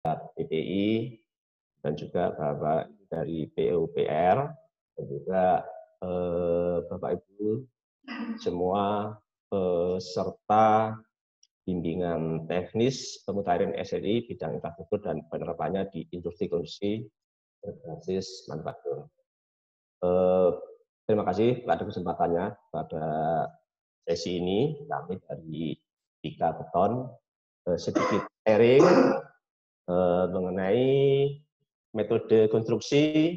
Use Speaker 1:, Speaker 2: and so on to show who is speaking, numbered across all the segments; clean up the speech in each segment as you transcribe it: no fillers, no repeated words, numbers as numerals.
Speaker 1: PPI dan juga Bapak dari PUPR dan juga Bapak Ibu semua peserta bimbingan teknis pemutahiran SNI bidang infrastruktur dan penerapannya di industri berbasis manufaktur. Terima kasih pada kesempatannya pada sesi ini. Kami dari Dika Beton sedikit sharing mengenai metode konstruksi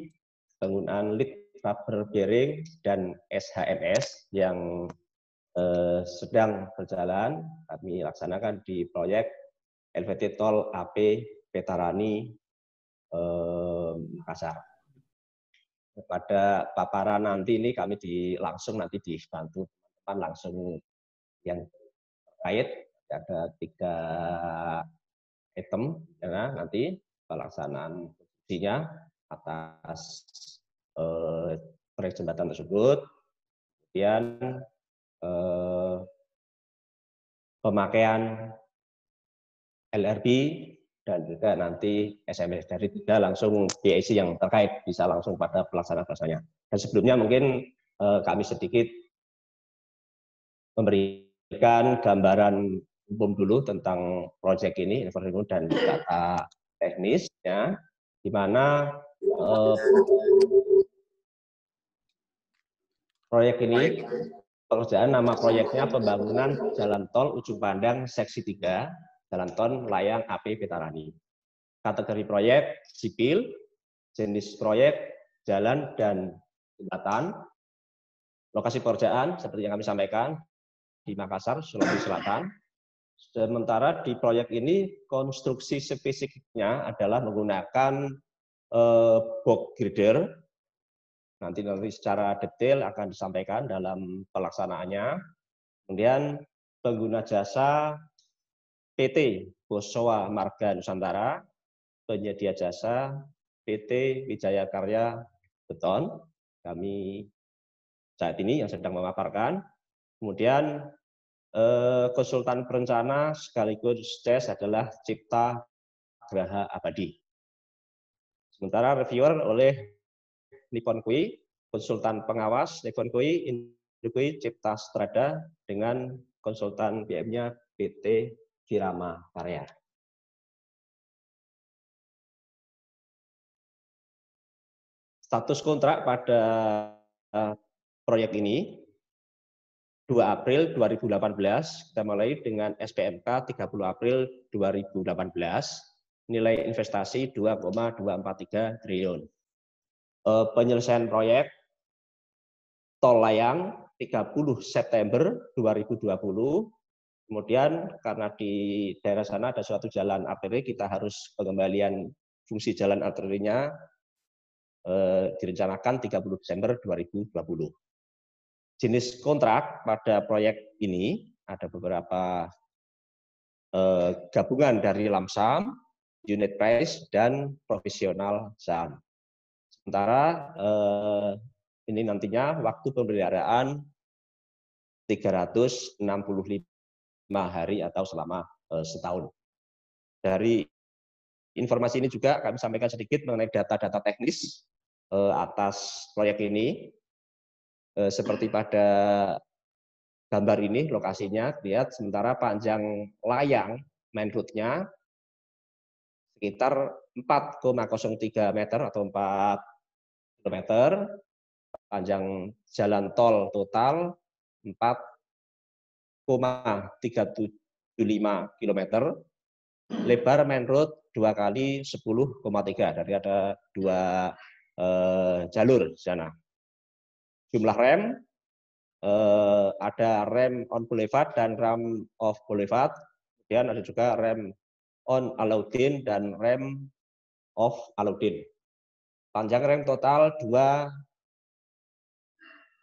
Speaker 1: penggunaan lead rubber bearing dan SHMS yang sedang berjalan. Kami laksanakan di proyek LVT Tol AP Petarani Makassar. Pada paparan nanti ini kami langsung nanti dibantu teman-teman langsung yang terkait, ada 3 item ya, nanti pelaksanaan konstruksinya atas proyek jembatan tersebut, kemudian pemakaian LRB dan juga nanti SMS dari 3 langsung BIC yang terkait bisa langsung pada pelaksanaan-pelaksanaannya. Dan sebelumnya mungkin kami sedikit memberikan gambaran umum dulu tentang proyek ini, informasi dan data teknis, ya, di mana proyek ini pekerjaan nama proyeknya pembangunan Jalan Tol Ujung Pandang Seksi 3, Jalan Tol Layang AP Petarani. Kategori proyek sipil, jenis proyek jalan dan jembatan, lokasi pekerjaan seperti yang kami sampaikan di Makassar, Sulawesi Selatan. Sementara di proyek ini konstruksi spesifiknya adalah menggunakan box girder. Nanti secara detail akan disampaikan dalam pelaksanaannya. Kemudian pengguna jasa PT Bosowa Marga Nusantara, penyedia jasa PT Wijaya Karya Beton, kami saat ini yang sedang memaparkan. Kemudian konsultan perencana sekaligus CES adalah Cipta Graha Abadi. Sementara reviewer oleh Nippon Kui, konsultan pengawas Nippon Kui, Indukui Cipta Strada dengan konsultan BM-nya PT Kirama Karya. Status kontrak pada proyek ini 2 April 2018, kita mulai dengan SPMK 30 April 2018, nilai investasi 2,243 triliun. Penyelesaian proyek Tol Layang 30 September 2020, kemudian karena di daerah sana ada suatu jalan arteri, kita harus pengembalian fungsi jalan arterinya direncanakan 30 Desember 2020. Jenis kontrak pada proyek ini ada beberapa gabungan dari lump sum, unit price, dan profesional sum. Sementara ini nantinya waktu pemeliharaan 365 hari atau selama setahun. Dari informasi ini juga kami sampaikan sedikit mengenai data-data teknis atas proyek ini. Seperti pada gambar ini lokasinya, lihat sementara panjang layang main road-nya sekitar 4,03 meter atau 4 km, panjang jalan tol total 4,375 km, lebar main road 2 kali 10,3, dari ada 2 jalur di sana. Jumlah rem, ada rem on boulevard dan rem off boulevard, kemudian ada juga rem on allowed-in dan rem off allowed-in. Panjang rem total 2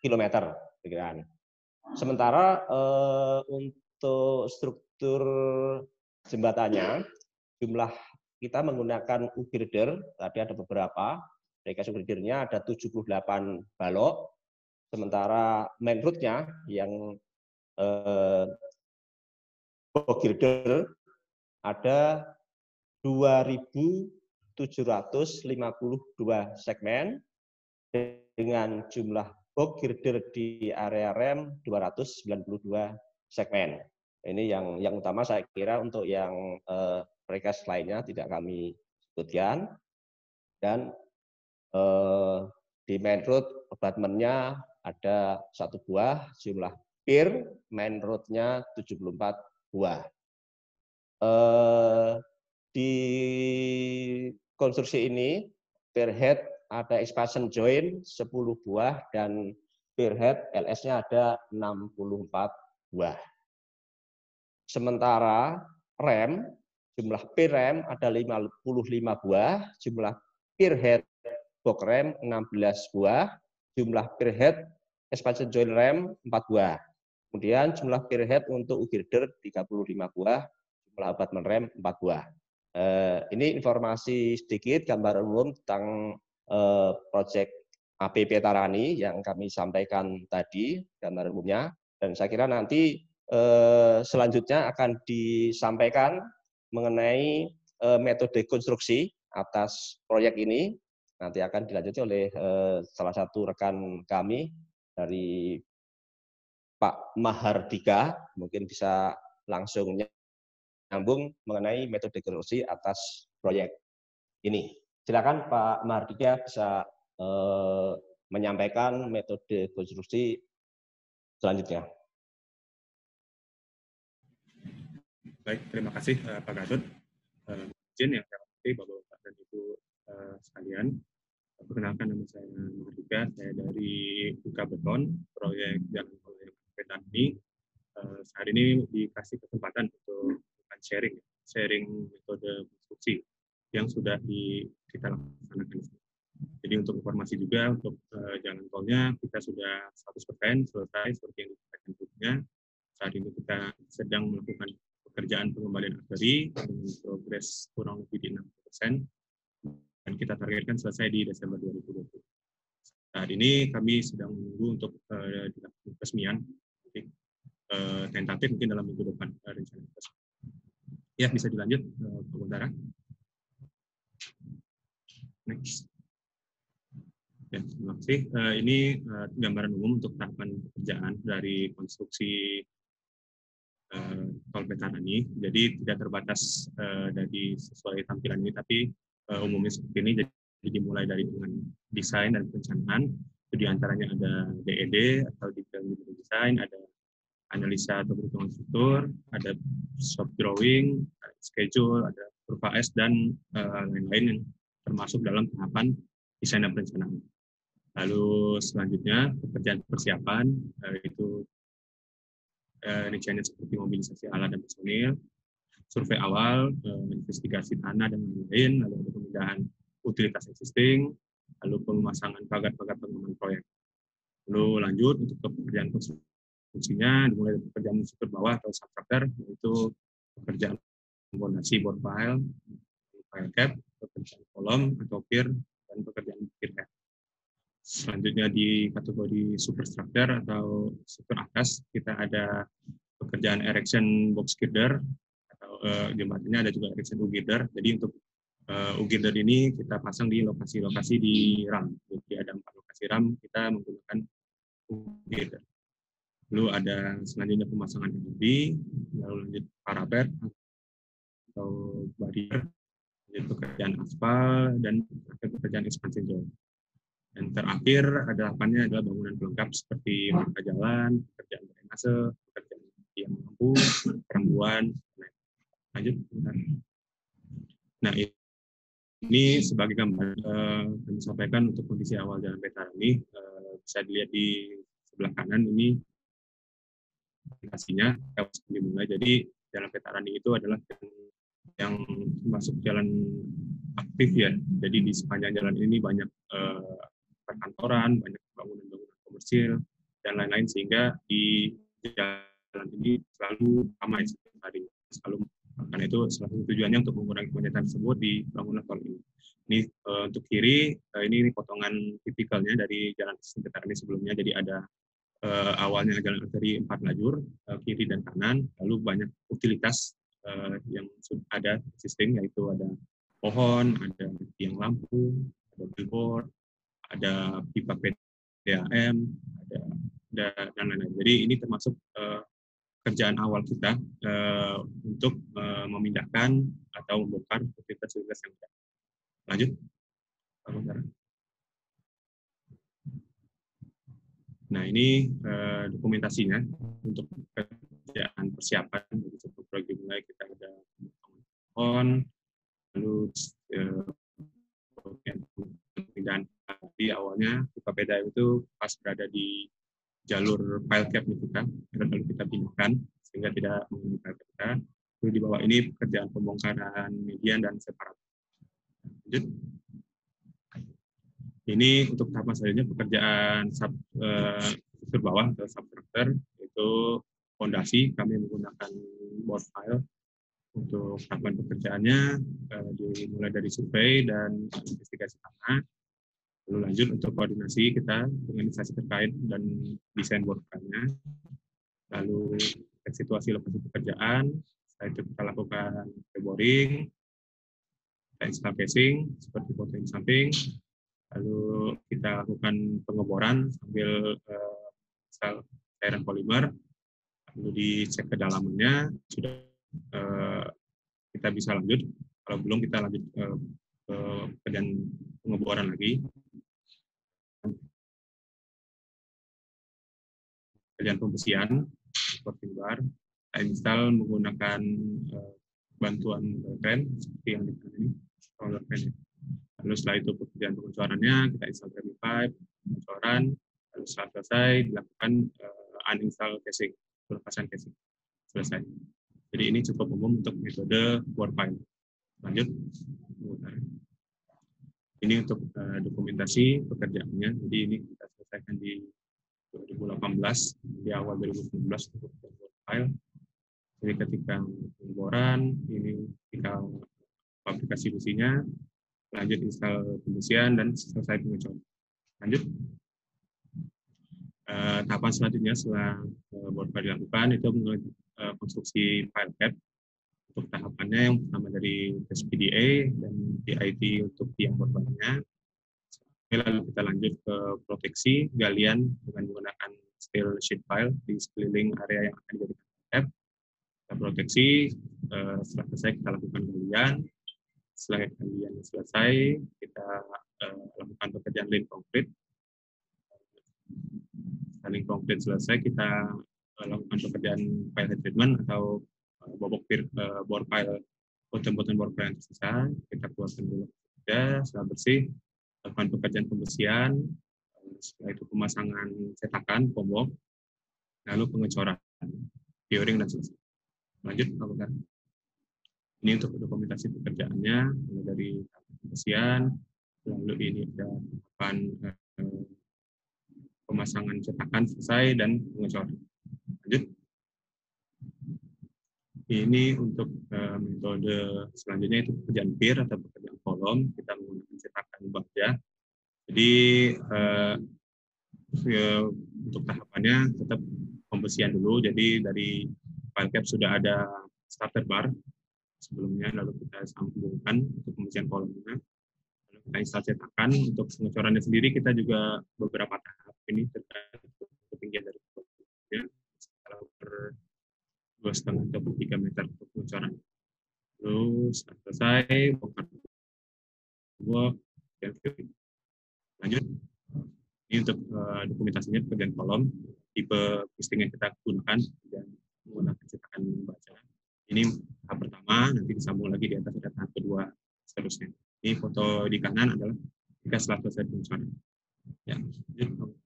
Speaker 1: km. Sementara untuk struktur jembatannya, jumlah kita menggunakan girder, tadi ada beberapa, mereka girdernya ada 78 balok, sementara main road-nya yang box girder ada 2.752 segmen dengan jumlah box girder di area rem 292 segmen. Ini yang utama saya kira. Untuk yang precast lainnya tidak kami sebutkan. Dan di main road abutment-nya ada 1 buah, jumlah pier main road-nya 74 buah. Di konstruksi ini pier head ada expansion joint 10 buah dan pier head LS-nya ada 64 buah. Sementara rem, jumlah pier rem ada 55 buah, jumlah pier head box rem 16 buah, jumlah pier head expansion joint rem 4 buah. Kemudian jumlah pier head untuk girder 35 buah, jumlah abutment rem 4 buah. Ini informasi sedikit gambaran umum tentang proyek APP Tarani yang kami sampaikan tadi, gambaran umumnya. Dan saya kira nanti selanjutnya akan disampaikan mengenai metode konstruksi atas proyek ini. Nanti akan dilanjuti oleh salah satu rekan kami dari Pak Mahardika, mungkin bisa langsung nyambung mengenai metode konstruksi atas proyek ini. Silakan Pak Mahardika bisa menyampaikan metode konstruksi selanjutnya.
Speaker 2: Baik, terima kasih Pak Gatot. Izin yang saya hormati Bapak-Bapak dan Ibu sekalian. Perkenalkan, nama saya Mahardika, saya dari Buka Beton, proyek Jalan Tol Petan ini. Saat ini dikasih kesempatan untuk sharing metode konstruksi yang sudah kita laksanakan. Jadi untuk informasi juga, untuk jalan tolnya kita sudah 100% selesai seperti yang disampaikan sebelumnya. Saat ini kita sedang melakukan pekerjaan pengembalian arteri dengan progres kurang lebih di 60%, dan kita targetkan selesai di Desember 2020. Saat ini kami sedang menunggu untuk dilakukan peresmian, tentatif mungkin dalam minggu depan rencana. Ya, bisa dilanjut, Pak Bundara. Next. Ya, terima kasih. Ini gambaran umum untuk tahapan pekerjaan dari konstruksi tol Petarani. Jadi tidak terbatas dari sesuai tampilan ini, tapi umumnya seperti ini. Jadi dimulai dari dengan desain dan perencanaan. Itu diantaranya ada DED atau detail design, ada analisa atau perhitungan struktur, ada shop drawing, ada schedule, ada kurva S, dan lain-lain yang termasuk dalam tahapan desain dan perencanaan. Lalu selanjutnya pekerjaan persiapan, itu rencana seperti mobilisasi alat dan personil, survei awal, investigasi tanah dan lain-lain, lalu ada pemindahan utilitas existing, lalu pemasangan pagar-pagar pengaman proyek. Lalu lanjut untuk pekerjaan konstruksinya, dimulai dari pekerjaan struktur bawah atau substructure, yaitu pekerjaan fondasi bore pile cap, pekerjaan kolom atau pier, dan pekerjaan pier head. Selanjutnya di kategori superstructure atau struktur atas, kita ada pekerjaan erection box girder, atau jembatannya ada juga erection U-girder. Jadi untuk U-girder ini kita pasang di lokasi-lokasi di RAM. Jadi ada 4 lokasi RAM, kita menggunakan U-girder. Lalu ada selanjutnya pemasangan LED, lalu lanjut parapet atau barrier, lanjut pekerjaan aspal, dan pekerjaan expansion joint. Dan terakhir ada adalah bangunan pelengkap seperti marka jalan, pekerjaan drainase, pekerjaan tiang lampu, perambuan. Lanjut. Nah, ini sebagai gambar kami sampaikan untuk kondisi awal jalan Petarani. Bisa dilihat di sebelah kanan ini aplikasinya dimulai. Jadi jalan Petarani itu adalah yang masuk jalan aktif ya. Jadi di sepanjang jalan ini banyak perkantoran, banyak bangunan-bangunan komersil, dan lain-lain, sehingga di jalan ini selalu ramai setiap hari. Karena itu salah satu tujuannya untuk mengurangi kemacetan tersebut di bangunan tol ini. Ini untuk kiri, ini potongan tipikalnya dari jalan Petarani sebelumnya. Jadi ada awalnya jalan arteri 4 lajur, kiri dan kanan, lalu banyak utilitas yang sudah ada existing, yaitu ada pohon, ada tiang lampu, ada billboard, ada pipa PDAM, ada dan lain-lain. Jadi ini termasuk kerjaan awal kita untuk memindahkan atau membongkar fasilitas yang ada. Lanjut. Nah, ini dokumentasinya untuk kerjaan persiapan. Jadi sebelum proyek dimulai kita ada pohon, lalu dan di awalnya pipa PDAM itu pas berada di jalur file cap kita, lalu kita pindahkan sehingga tidak mengganggu file kita. Lalu di bawah ini pekerjaan pembongkaran median dan separator. Lanjut. Ini untuk tahapan selanjutnya pekerjaan struktur bawah atau substruktur, itu fondasi. Kami menggunakan board file untuk tahapan pekerjaannya, dimulai dari survei dan investigasi tanah. Lalu lanjut untuk koordinasi kita dengan instansi terkait dan desain board file-nya. Lalu cek situasi lokasi pekerjaan. Setelah itu kita lakukan boring, kita install casing seperti foto yang samping. Lalu kita lakukan pengeboran sambil cairan polimer, lalu dicek kedalamannya, sudah kita bisa lanjut. Kalau belum, kita lanjut ke pekerjaan pengeboran lagi. Pekerjaan pembersihan seperti bar, kita install menggunakan bantuan kren seperti yang di sini, roller crane. Lalu setelah itu pekerjaan pengecorannya, kita install gravity pipe, pengecoran, lalu setelah selesai dilakukan uninstall casing, pelepasan casing. Selesai. Jadi ini cukup umum untuk metode board file. Lanjut. Ini untuk dokumentasi pekerjaannya. Jadi ini kita selesaikan di 2018, di awal 2019 untuk board file. Jadi ketika pengeboran, ini ketika fabrikasi besinya, lanjut install pembersihan dan selesai pengecoran. Lanjut. Tahapan selanjutnya setelah board file dilakukan itu konstruksi file cap. Untuk tahapannya yang pertama dari SPDA dan DIT untuk tiang board file-nya. Lalu kita lanjut ke proteksi galian dengan menggunakan steel sheet file di sekeliling area yang akan dijadikan cap. Kita proteksi, setelah selesai kita lakukan galian. Setelah galian selesai, kita lakukan pekerjaan link konkret. Setelah link konkret selesai, kita lakukan pekerjaan file treatment atau bobok board file, bottom board file yang tersisa. Kita keluarkan dulu. Setelah bersih, lakukan pekerjaan pembersihan. Setelah itu pemasangan cetakan, pembok, lalu pengecoran, curing dan selesai. Lanjut, lakukan. Ini untuk dokumentasi pekerjaannya, mulai dari pembersihan, lalu ini ada tahapan pemasangan cetakan selesai dan pengecoran. Lanjut. Ini untuk metode selanjutnya itu pekerjaan pier atau pekerjaan kolom. Kita menggunakan cetakan baja. Jadi untuk tahapannya tetap pembersihan dulu. Jadi dari file cap sudah ada starter bar sebelumnya, lalu kita sambungkan untuk pembersihan kolomnya. Lalu kita install cetakan. Untuk pengecorannya sendiri kita juga beberapa tahap ini tergantung ketinggian dari kolomnya. Kalau per 2,5 atau 3 meter untuk pengecoran. Lalu selesai bongkar box dan curing. Lanjut. Ini untuk dokumentasinya pekerjaan kolom, tipe pisting yang kita gunakan dan menggunakan cetakan baja. Ini tahap pertama, nanti disambung lagi di atas ada tahap kedua seterusnya. Ini foto di kanan adalah jika setelah selesai pengecoran. Ya, lanjut.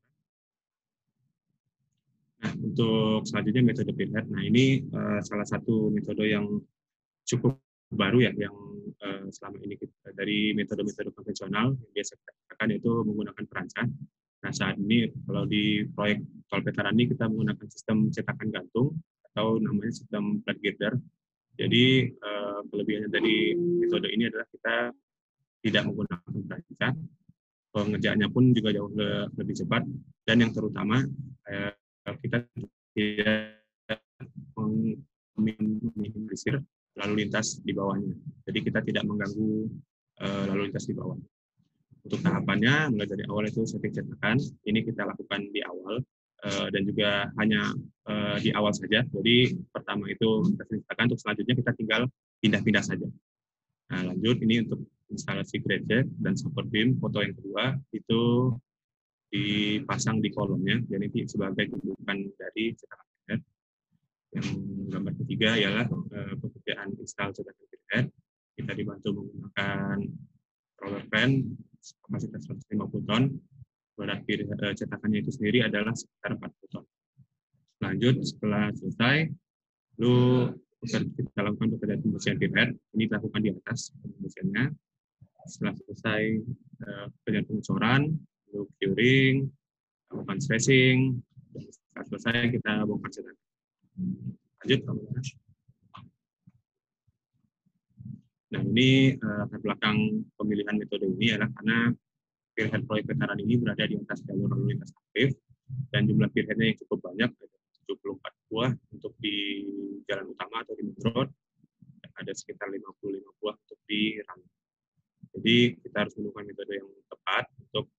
Speaker 2: Nah, untuk selanjutnya metode pinhead. Nah, ini salah satu metode yang cukup baru ya, yang selama ini kita, dari metode-metode konvensional yang biasa kita gunakan yaitu menggunakan perancang. Nah, saat ini kalau di proyek Tol Veterani kita menggunakan sistem cetakan gantung atau namanya sistem flat girder. Jadi kelebihannya dari metode ini adalah kita tidak menggunakan perancang, pengerjaannya pun juga jauh lebih cepat, dan yang terutama kita tidak meminimalisir lalu lintas di bawahnya. Jadi kita tidak mengganggu lalu lintas di bawah. Untuk tahapannya, mulai dari awal itu setting cetakan, ini kita lakukan di awal, dan juga hanya di awal saja. Jadi pertama itu kita cetakan, untuk selanjutnya kita tinggal pindah-pindah saja. Nah, lanjut ini untuk instalasi GridCheck dan support beam, foto yang kedua itu dipasang di kolomnya, jadi ini sebagai dudukan dari cetakan printhead. Yang gambar ketiga ialah pekerjaan install cetakan printhead. Kita dibantu menggunakan roller fan kapasitas 150 ton, berat cetakannya itu sendiri adalah sekitar 40 ton. Lanjut, setelah selesai, lalu kita lakukan pekerjaan pembersihan printhead. Ini dilakukan di atas pembersihannya. Setelah selesai pekerjaan pengecoran, lalu curing, lakukan stressing, dan setelah selesai kita bongkar cetakan. Lanjut, nah ini latar belakang pemilihan metode ini adalah karena peerhead proyek veteran ini berada di atas jalur lalu lintas aktif dan jumlah peerheadnya yang cukup banyak, ada 74 buah untuk di jalan utama atau di main road, dan ada sekitar 55 buah untuk di runway. Jadi kita harus menemukan metode yang tepat untuk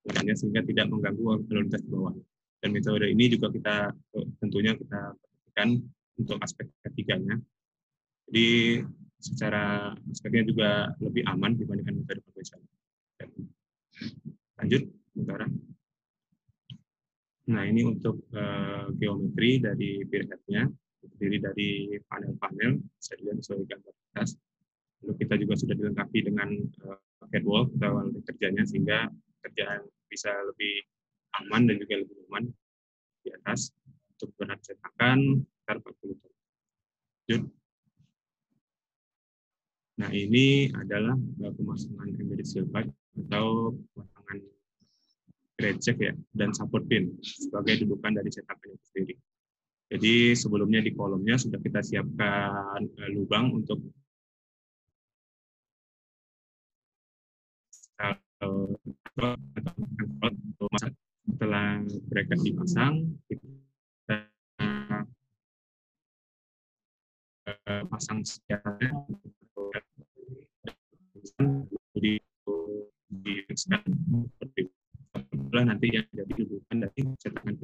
Speaker 2: penggunaannya sehingga tidak mengganggu lalu lintas di bawah. Dan metode ini juga kita tentunya kita perhatikan untuk aspek ketiganya. Jadi secara aspeknya juga lebih aman dibandingkan metode konvensional. Lanjut, sementara. Nah, ini untuk geometri dari peerhead-nya, terdiri dari panel-panel, bisa dilihat sebagai gambar atas. Lalu kita juga sudah dilengkapi dengan catwalk atau alat kerjanya, sehingga kerjaan bisa lebih aman dan juga lebih nyaman di atas. Untuk berat cetakan sekitar 40 ton. Lanjut. Nah, ini adalah pemasangan embedded seal pipe atau pemasangan GridCheck ya, dan support beam sebagai dudukan dari cetakan itu sendiri. Jadi sebelumnya di kolomnya sudah kita siapkan lubang untuk setelah bracket dipasang, kita pasang sejarahnya, jadi difixkan seperti itulah nanti yang jadi dudukan dari cetakan.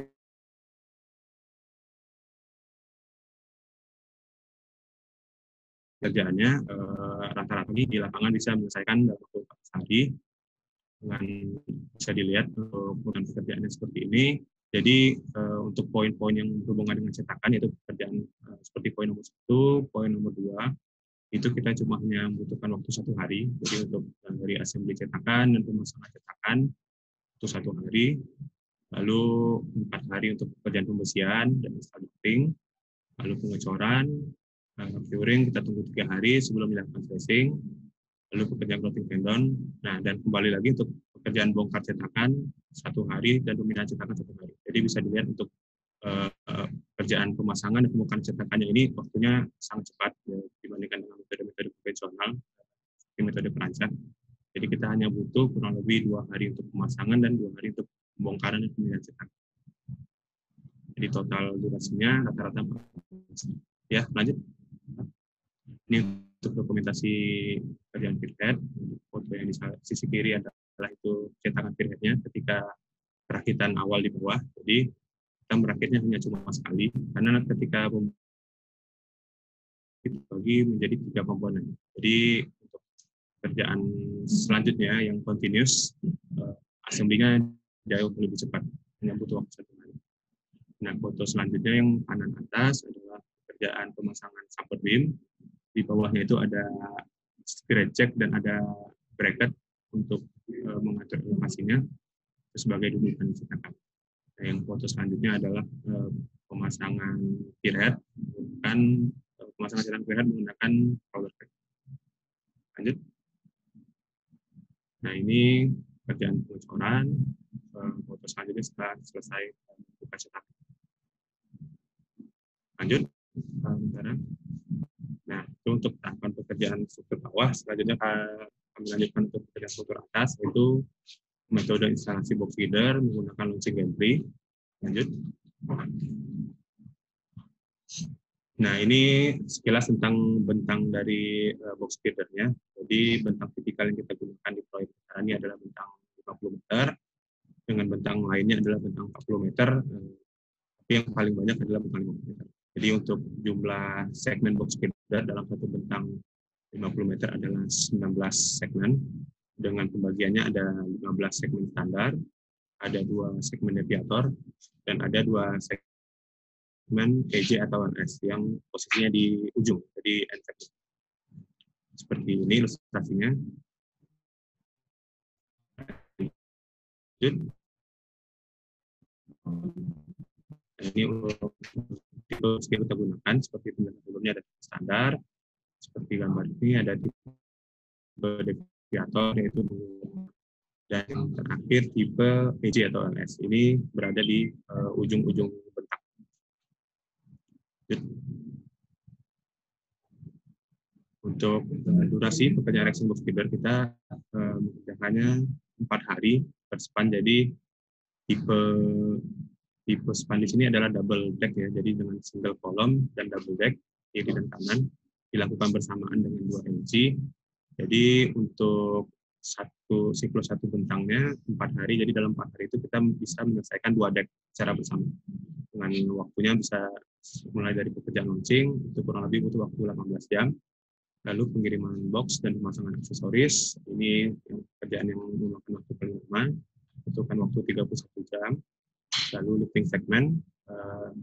Speaker 2: Kerjaannya rata-rata di lapangan bisa menyelesaikan dalam waktu 4 hari. Dengan bisa dilihat bukan pekerjaannya seperti ini. Jadi untuk poin-poin yang berhubungan dengan cetakan yaitu pekerjaan seperti poin nomor 1, poin nomor 2 itu kita cuma hanya membutuhkan waktu 1 hari. Jadi untuk dari assembly cetakan dan pemasangan cetakan itu 1 hari. Lalu 4 hari untuk pekerjaan pembersihan dan installing, lalu pengecoran, curing kita tunggu 3 hari sebelum dilakukan stressing, lalu pekerjaan clothing tendon. Nah, dan kembali lagi untuk pekerjaan bongkar cetakan 1 hari dan pemindahan cetakan 1 hari. Jadi bisa dilihat untuk kerjaan pemasangan dan pembongkaran cetakannya ini waktunya sangat cepat ya, dibandingkan dengan metode-metode konvensional seperti metode perancang. Jadi kita hanya butuh kurang lebih 2 hari untuk pemasangan dan 2 hari untuk pembongkaran dan pemindahan cetakan. Jadi total durasinya rata-rata 4 hari. Ya, lanjut. Ini untuk dokumentasi kerjaan peerhead. Foto yang di sisi kiri adalah itu cetakan peerhead-nya ketika perakitan awal di bawah. Jadi kita merakitnya hanya cuma sekali, karena ketika dibagi menjadi 3 komponen. Jadi untuk kerjaan selanjutnya yang continuous, assembly-nya jauh lebih cepat, hanya butuh waktu 1 hari. Nah, foto selanjutnya yang kanan atas adalah pekerjaan pemasangan support beam. Di bawahnya itu ada GridCheck dan ada bracket untuk mengatur elevasinya sebagai dudukan cetakan. Nah, yang foto selanjutnya adalah pemasangan peerhead, bukan pemasangan cetakan peerhead menggunakan roller fan. Lanjut. Nah, ini kerjaan pengecoran. Foto selanjutnya setelah selesai buka cetakan. Lanjut. Nah, itu untuk tahapan pekerjaan struktur bawah. Selanjutnya kami lanjutkan untuk pekerjaan struktur atas, yaitu metode instalasi box feeder menggunakan launching gantry. Lanjut. Nah, ini sekilas tentang bentang dari box girdernya. Jadi bentang vertikal yang kita gunakan di proyek ini adalah bentang 50 meter, dengan bentang lainnya adalah bentang 40 meter, tapi yang paling banyak adalah bentang 50 meter. Jadi untuk jumlah segmen box girder dalam satu bentang 50 meter adalah 19 segmen, dengan pembagiannya ada 15 segmen standar, ada 2 segmen deviator, dan ada 2 segmen EJ atau NS yang posisinya di ujung, jadi end segment. Seperti ini ilustrasinya. Ini untuk tipe yang kita gunakan, seperti penjelasan sebelumnya ada tipe standar, seperti gambar ini ada tipe deviator, yaitu dan yang terakhir tipe EJ atau NS. Ini berada di ujung-ujung bentang. Untuk durasi pekerjaan erection box girder kita mengerjakannya 4 hari per span. Jadi tipe span di sini adalah double deck ya. Jadi dengan single column dan double deck kiri dan kanan dilakukan bersamaan dengan 2 LG. Jadi untuk siklus satu bentangnya 4 hari. Jadi dalam 4 hari itu kita bisa menyelesaikan 2 deck secara bersama. Dengan waktunya bisa mulai dari pekerjaan launching itu kurang lebih butuh waktu 18 jam. Lalu pengiriman box dan pemasangan aksesoris, ini pekerjaan yang memakan waktu paling lama, butuhkan waktu 31 jam. Lalu lifting segmen,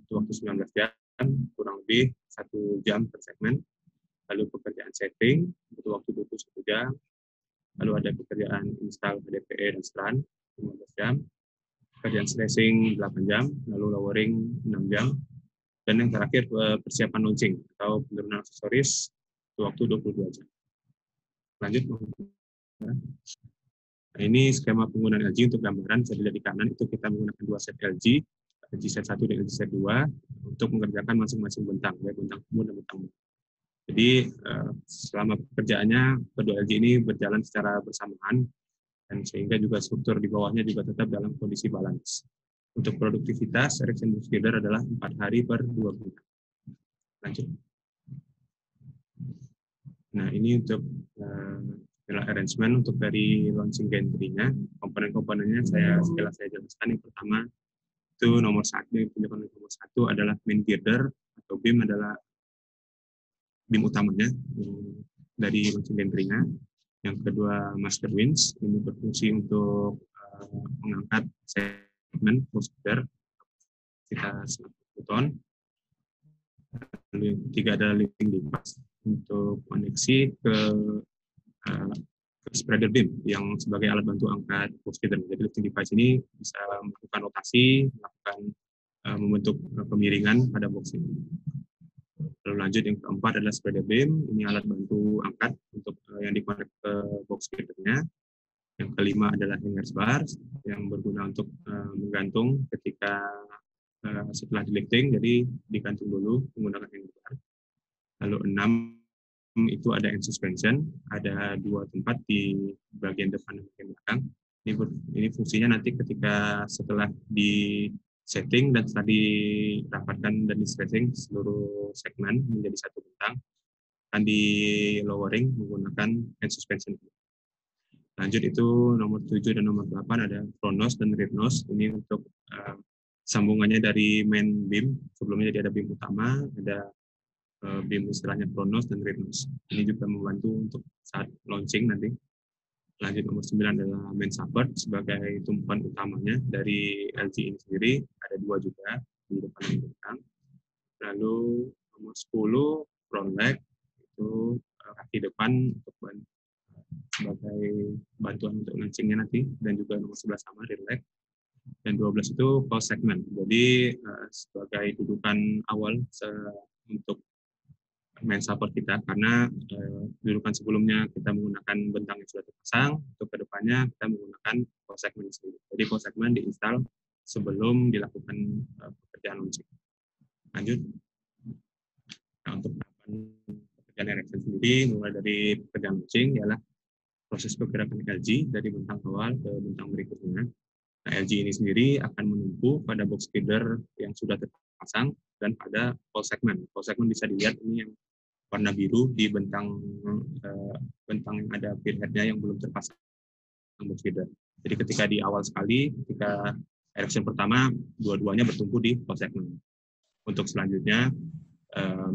Speaker 2: butuh waktu 19 jam, kurang lebih 1 jam per segmen. Lalu pekerjaan setting, butuh waktu 21 jam. Lalu ada pekerjaan install HDPE dan STRAN, 15 jam. Pekerjaan slashing 8 jam, lalu lowering 6 jam. Dan yang terakhir persiapan launching atau penurunan aksesoris, waktu 22 jam. Lanjut. Nah, ini skema penggunaan LG untuk gambaran. Bisa dilihat di kanan itu kita menggunakan 2 set LG set 1 dan LG set 2 untuk mengerjakan masing-masing bentang, ya, bentang umum dan bentang. Jadi selama pekerjaannya kedua LG ini berjalan secara bersamaan dan sehingga juga struktur di bawahnya juga tetap dalam kondisi balance. Untuk produktivitas erection box girder adalah 4 hari per 2 bulan. Lanjut. Nah, ini untuk arrangement untuk dari launching gantry-nya. Komponen-komponennya setelah saya jelaskan. Yang pertama itu nomor 1 adalah main girder atau beam adalah beam utamanya dari launching gantry-nya. Yang kedua master winch, ini berfungsi untuk mengangkat segmen box girder kita 1 ton. Lalu yang ketiga adalah lifting device untuk koneksi ke spreader beam yang sebagai alat bantu angkat box girder. Jadi lifting device ini bisa melakukan rotasi, melakukan membentuk pemiringan pada box ini. Lalu lanjut yang keempat adalah spreader beam, ini alat bantu angkat untuk yang dikonek ke box girdernya. Yang kelima adalah hangers bar yang berguna untuk menggantung ketika setelah di lifting, jadi digantung dulu menggunakan hangers bar. Lalu 6 itu ada end suspension, ada 2 tempat di bagian depan dan bagian belakang. Ini fungsinya nanti ketika setelah di setting dan setelah dirapatkan dan di stretching seluruh segmen menjadi 1 bentang, akan di lowering menggunakan end suspension. Lanjut itu nomor 7 dan nomor 8 ada front nose dan rear nose. Ini untuk sambungannya dari main beam. Sebelumnya jadi ada beam utama, ada beam istilahnya front nose dan rear nose. Ini juga membantu untuk saat launching nanti. Lanjut nomor 9 adalah main support sebagai tumpuan utamanya dari LG ini sendiri. Ada 2 juga di depan dan di belakang. Lalu nomor 10 front leg itu kaki depan untuk sebagai bantuan untuk launchingnya nanti, dan juga nomor 11 sama rear leg. Dan 12 itu post segment. Jadi sebagai dudukan awal untuk main support kita, karena dudukan sebelumnya kita menggunakan bentang yang sudah terpasang, untuk kedepannya kita menggunakan post segment sendiri. Jadi post segment diinstal sebelum dilakukan pekerjaan launching. Lanjut. Nah, untuk pekerjaan erection sendiri, mulai dari pekerjaan launching ialah proses pergerakan LG dari bentang awal ke bentang berikutnya. Nah, LG ini sendiri akan menumpu pada box feeder yang sudah terpasang dan pada pole segment. Pole segment bisa dilihat ini yang warna biru di bentang yang ada spearhead-nya yang belum terpasang box feeder. Jadi ketika di awal sekali, ketika erection pertama, dua-duanya bertumpu di pole segment. Untuk selanjutnya,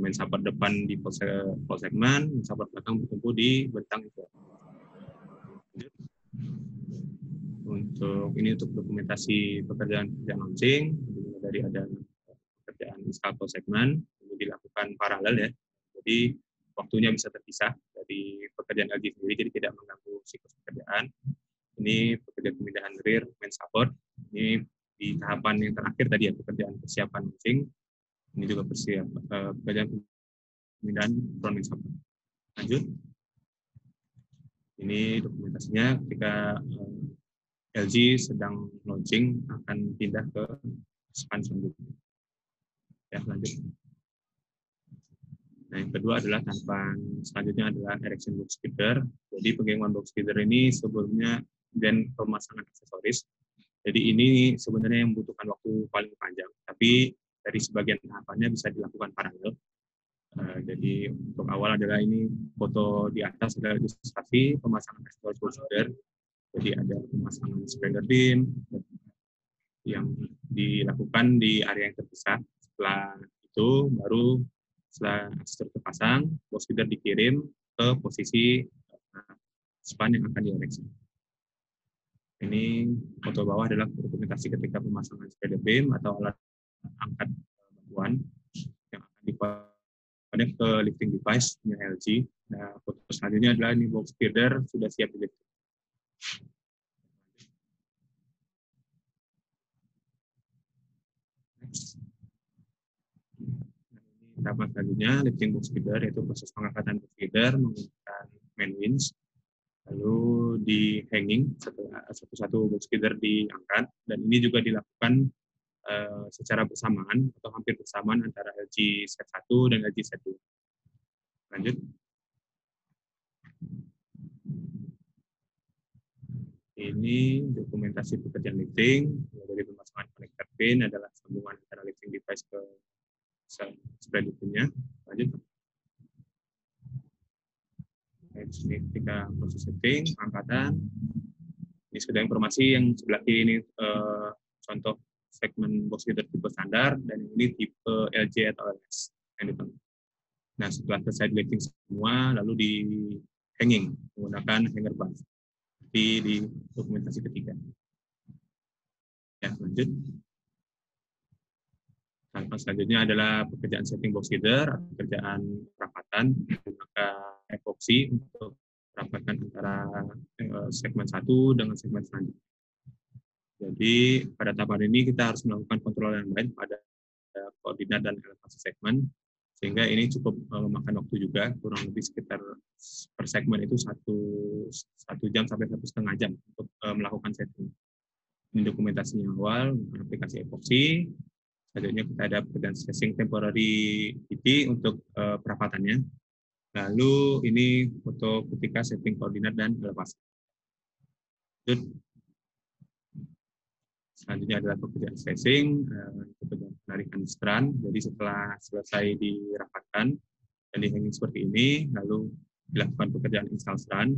Speaker 2: main support depan di pole segment, main support belakang bertumpu di bentang itu. Untuk dokumentasi pekerjaan launching, dari ada pekerjaan install pole segment, ini dilakukan paralel ya. Jadi waktunya bisa terpisah dari pekerjaan LG sendiri, jadi tidak mengganggu siklus pekerjaan. Ini pekerjaan pemindahan rear main support. Ini di tahapan yang terakhir tadi ya, pekerjaan persiapan launching. Ini juga pekerjaan pemindahan front main support. Lanjut. Ini dokumentasinya ketika LG sedang launching akan pindah ke span selanjutnya. Ya, lanjut. Nah, yang kedua adalah tahapan selanjutnya adalah erection box feeder. Jadi penggengan box feeder ini sebelumnya dan pemasangan aksesoris. Jadi ini sebenarnya yang membutuhkan waktu paling panjang, tapi dari sebagian tahapannya bisa dilakukan paralel. Jadi untuk awal adalah ini foto di atas adalah ilustrasi pemasangan aksesoris box feeder. Jadi ada pemasangan springer beam yang dilakukan di area yang terpisah. Setelah itu baru setelah aksesoris terpasang, box feeder dikirim ke posisi span yang akan diereksi. Ini foto bawah adalah dokumentasi ketika pemasangan springer beam atau alat angkat bantuan yang akan dikonek ke lifting device nya LG. Nah, foto selanjutnya adalah ini box feeder sudah siap di lifting. Tahapan selanjutnya lifting box feeder, yaitu proses pengangkatan box feeder menggunakan main winch, lalu di hanging setelah satu-satu box feeder diangkat, dan ini juga dilakukan secara bersamaan atau hampir bersamaan antara LG set 1 dan LG set 2. Lanjut. Ini dokumentasi pekerjaan lifting. Dari pemasangan connector pin adalah sambungan antara lifting device ke spread liftingnya. Lanjut. Ini ketika proses lifting, angkatan. Ini sekedar informasi yang sebelah kiri ini contoh segmen box feeder tipe standar, dan ini tipe LJ atau LS. Nah, setelah selesai lifting semua, lalu di hanging menggunakan hanger bar. Di dokumentasi ketiga. Ya, lanjut. Tahapan selanjutnya adalah pekerjaan setting box feeder, pekerjaan perapatan menggunakan epoksi untuk merapatkan antara segmen 1 dengan segmen selanjutnya. Jadi pada tahapan ini kita harus melakukan kontrol yang baik pada koordinat dan elevasi segmen, sehingga ini cukup memakan waktu juga, kurang lebih sekitar per segmen itu satu jam sampai 1,5 jam untuk melakukan setting. Ini dokumentasinya awal, aplikasi epoksi. Selanjutnya kita ada pekerjaan stressing temporary PT untuk perapatannya. Lalu ini foto ketika setting koordinat dan elevasi. Selanjutnya adalah pekerjaan stressing, pekerjaan penarikan strand. Jadi setelah selesai dirapatkan dan di-hanging seperti ini, lalu dilakukan pekerjaan install strand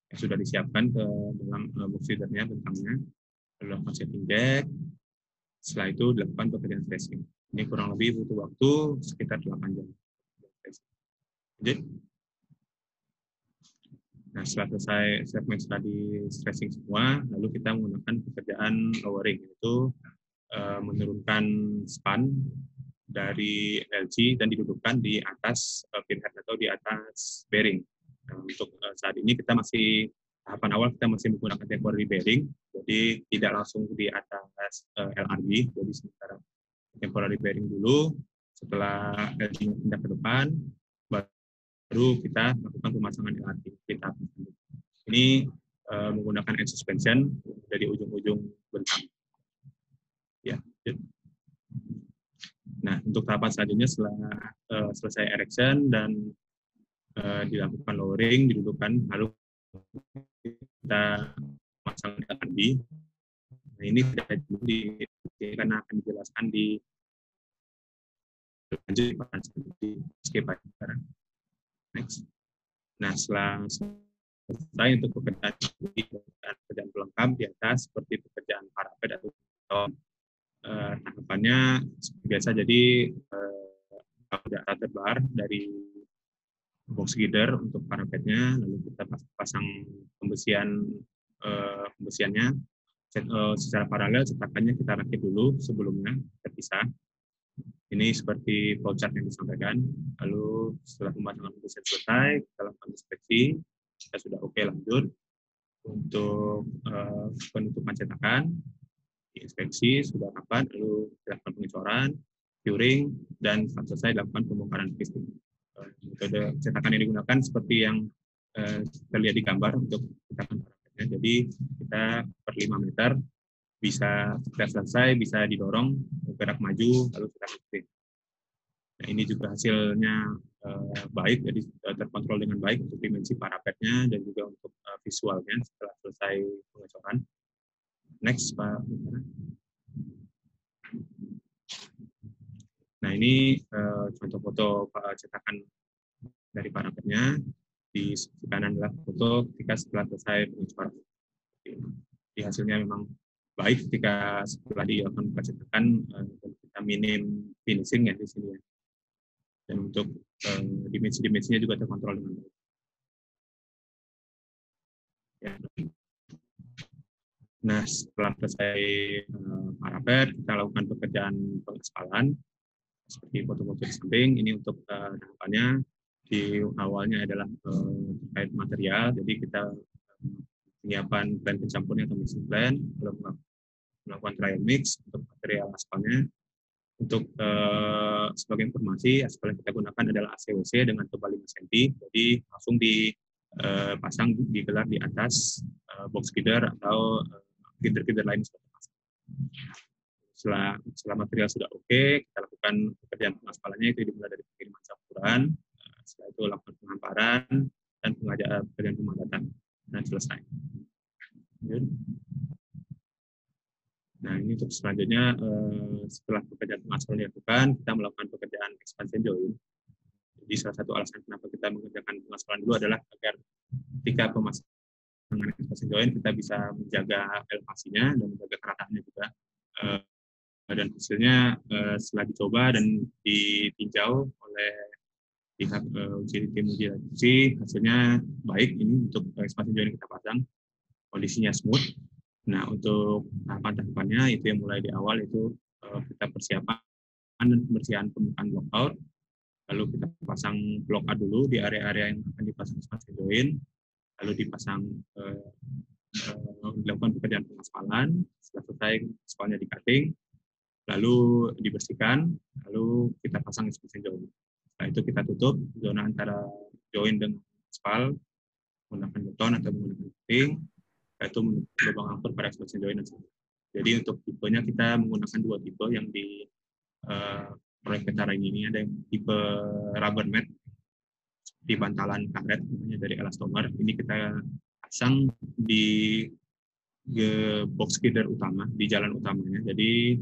Speaker 2: yang sudah disiapkan ke dalam box feeder-nya, bentangnya. Lalu dilakukan setting deck. Setelah itu dilakukan pekerjaan stressing. Ini kurang lebih butuh waktu sekitar 8 jam. Lanjut. Nah, setelah selesai segmen setelah di stressing semua, lalu kita menggunakan pekerjaan lowering, yaitu menurunkan span dari LG dan didudukkan di atas pinhead atau di atas bearing. Nah, untuk saat ini kita masih tahapan awal kita masih menggunakan temporary bearing, jadi tidak langsung di atas LRB. Jadi sementara temporary bearing dulu, setelah LG pindah ke depan, baru kita lakukan pemasangan LRB. Ini menggunakan end suspension dari ujung-ujung bentang. Ya. Nah, untuk tahapan selanjutnya setelah selesai erection dan dilakukan lowering, didudukkan, lalu kita pasang LRB. Nah, ini tidak karena akan dijelaskan di lanjut di skip aja. Next. Nah, setelah selesai untuk pekerjaan pelengkap di atas seperti pekerjaan parapet atau tahapannya seperti biasa. Jadi data terbar dari box girder untuk parapetnya, lalu kita pasang pembesiannya secara paralel. Cetakannya kita rakit dulu sebelumnya terpisah. Ini seperti flowchart yang disampaikan. Lalu setelah pemasangan pembesian selesai, kita lakukan inspeksi. Kita sudah oke, lanjut untuk penutupan cetakan. Diinspeksi sudah rapat, lalu dilakukan pengecoran, curing, dan setelah selesai dilakukan pembongkaran fisik. Metode cetakan yang digunakan seperti yang terlihat di gambar untuk cetakan parapetnya. Jadi kita per 5 meter bisa selesai, bisa didorong, gerak maju, lalu kita sprint. Nah, ini juga hasilnya baik, jadi terkontrol dengan baik untuk dimensi parapetnya dan juga untuk visualnya setelah selesai pengecoran. Next, Pak. Nah, ini contoh foto cetakan dari parapetnya. Di kanan adalah foto ketika setelah selesai pengecoran. Di hasilnya memang baik ketika setelah dilakukan pengecekan dan kita minim finishing ya di sini ya. Dan untuk dimensi-dimensinya juga terkontrol dengan baik. Ya. Nah, setelah selesai parapet, kita lakukan pekerjaan pengaspalan seperti foto-foto di samping. Ini untuk tahapannya di awalnya adalah terkait material, jadi kita menyiapkan plan pencampurnya atau mixing plan, melakukan trial mix untuk material aspalnya. Untuk sebagai informasi, aspal yang kita gunakan adalah ACWC dengan tebal 5 cm, jadi langsung dipasang digelar di atas box girder atau girder-girder lain seperti pasang. Setelah material sudah oke, kita lakukan pekerjaan pengaspalannya, itu dimulai dari pengiriman campuran, setelah itu lakukan pengamparan dan pekerjaan pemadatan, dan selesai. Nah, ini untuk selanjutnya, setelah pekerjaan pengaspalan dilakukan, kita melakukan pekerjaan expansion joint. Jadi salah satu alasan kenapa kita mengerjakan pengaspalan dulu adalah agar ketika pemasangan expansion joint kita bisa menjaga elevasinya dan menjaga kerataannya juga. Dan hasilnya setelah dicoba dan ditinjau oleh pihak tim uji, hasilnya baik. Ini untuk expansion joint yang kita pasang, kondisinya smooth. Nah, untuk tahapan-tahapannya itu yang mulai di awal itu kita persiapan dan pembersihan permukaan blockout, lalu kita pasang block A dulu di area-area yang akan dipasang expansion joint, lalu dipasang dilakukan pekerjaan pengaspalan. Setelah selesai aspalnya di cutting, lalu dibersihkan, lalu kita pasang expansion joint. Setelah itu kita tutup zona antara joint dengan aspal menggunakan beton atau menggunakan cutting, yaitu lubang angkut pada expansion joint. Jadi untuk tipenya kita menggunakan 2 tipe yang di proyek Petara ini. Ada yang tipe rubber mat di bantalan karet namanya dari elastomer. Ini kita pasang di box girder utama di jalan utamanya. Jadi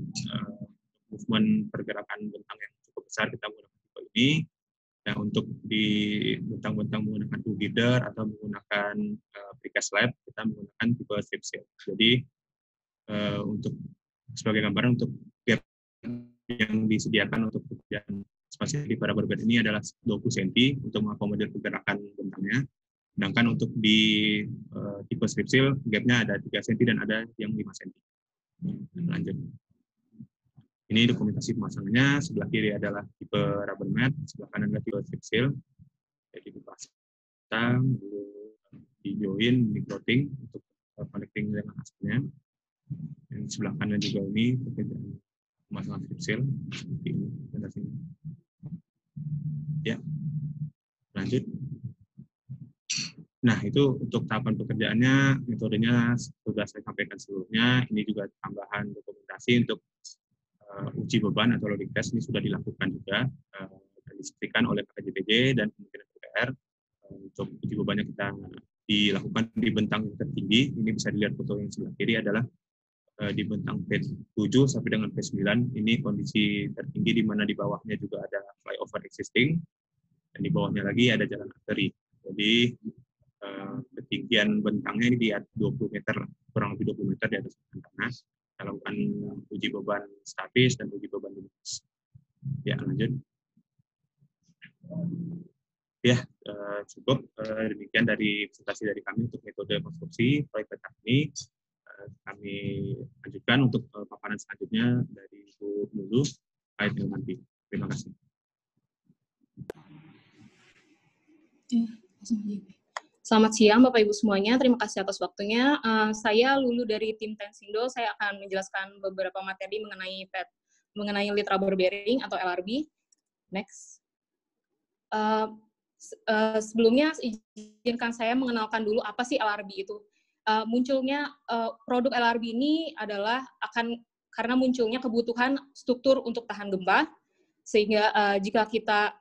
Speaker 2: movement pergerakan bentang yang cukup besar kita menggunakan tipe ini. Nah, untuk di bentang-bentang menggunakan girder atau menggunakan precast slab, kita menggunakan tipe strip seal. Jadi untuk sebagai gambaran untuk gap yang disediakan untuk pekerjaan spasi di para berbeda ini adalah 20 cm untuk mengakomodir pergerakan bentangnya. Sedangkan untuk di tipe strip seal, gapnya ada 3 cm dan ada yang 5 cm. Lanjut. Ini dokumentasi pemasangannya. Sebelah kiri adalah tipe rubber mat, sebelah kanan adalah tipe strip seal. Jadi dipasang, di join, di coating untuk connecting dengan aspalnya. Dan sebelah kanan juga ini pekerjaan pemasangan strip seal seperti ini. Ya, lanjut. Nah, itu untuk tahapan pekerjaannya, metodenya sudah saya sampaikan sebelumnya. Ini juga tambahan dokumentasi untuk uji beban atau loading test ini sudah dilakukan juga dan disampaikan oleh KJTJ dan Kementerian PUPR. Untuk uji bebannya kita dilakukan di bentang yang tertinggi. Ini bisa dilihat foto yang sebelah kiri adalah di bentang P7 sampai dengan P9 ini kondisi tertinggi, di mana di bawahnya juga ada flyover existing dan di bawahnya lagi ada jalan arteri. Jadi ketinggian bentangnya ini di 20 meter, kurang lebih 20 meter di atas tanah. Kita lakukan uji beban statis dan uji beban dinamis. Ya, lanjut. Ya, cukup demikian dari presentasi dari kami untuk metode konstruksi proyek peta ini. Kami lanjutkan untuk paparan selanjutnya dari Bu Lulu, Kait Ilmanti. Terima kasih.
Speaker 3: Selamat siang Bapak Ibu semuanya, terima kasih atas waktunya. Saya Lulu dari tim Tensindo, saya akan menjelaskan beberapa materi mengenai lead rubber bearing atau LRB. Next. Sebelumnya izinkan saya mengenalkan dulu apa sih LRB itu. Munculnya produk LRB ini adalah karena munculnya kebutuhan struktur untuk tahan gempa, sehingga jika kita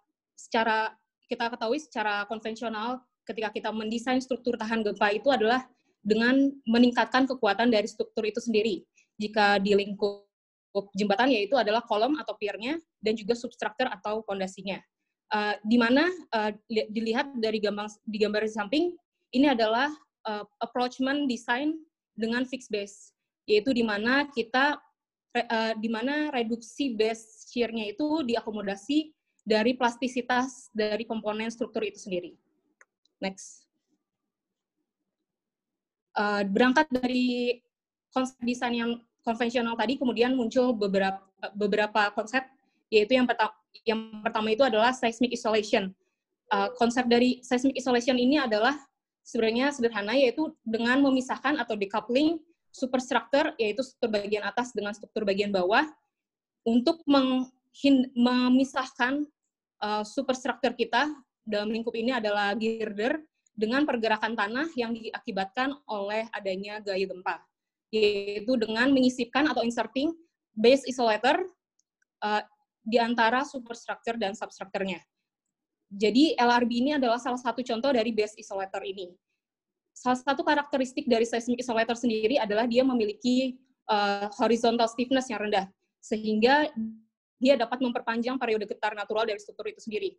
Speaker 3: ketahui secara konvensional ketika kita mendesain struktur tahan gempa itu adalah dengan meningkatkan kekuatan dari struktur itu sendiri. Jika di lingkup jembatan yaitu adalah kolom atau pier-nya dan juga substruktur atau fondasinya. Di mana dilihat dari gambar di samping ini adalah approachment design dengan fixed base, yaitu di mana reduksi base shear-nya itu diakomodasi dari plastisitas dari komponen struktur itu sendiri. Next. Berangkat dari konsep desain yang konvensional tadi, kemudian muncul beberapa konsep, yaitu yang pertama itu adalah seismic isolation. Konsep dari seismic isolation ini adalah sebenarnya sederhana, yaitu dengan memisahkan atau decoupling superstructure, yaitu struktur bagian atas dengan struktur bagian bawah, untuk memisahkan superstructure kita, dalam lingkup ini adalah girder, dengan pergerakan tanah yang diakibatkan oleh adanya gaya gempa, yaitu dengan menyisipkan atau inserting base isolator di antara superstructure dan substructure-nya. Jadi LRB ini adalah salah satu contoh dari base isolator ini. Salah satu karakteristik dari seismic isolator sendiri adalah dia memiliki horizontal stiffness yang rendah, sehingga dia dapat memperpanjang periode getar natural dari struktur itu sendiri,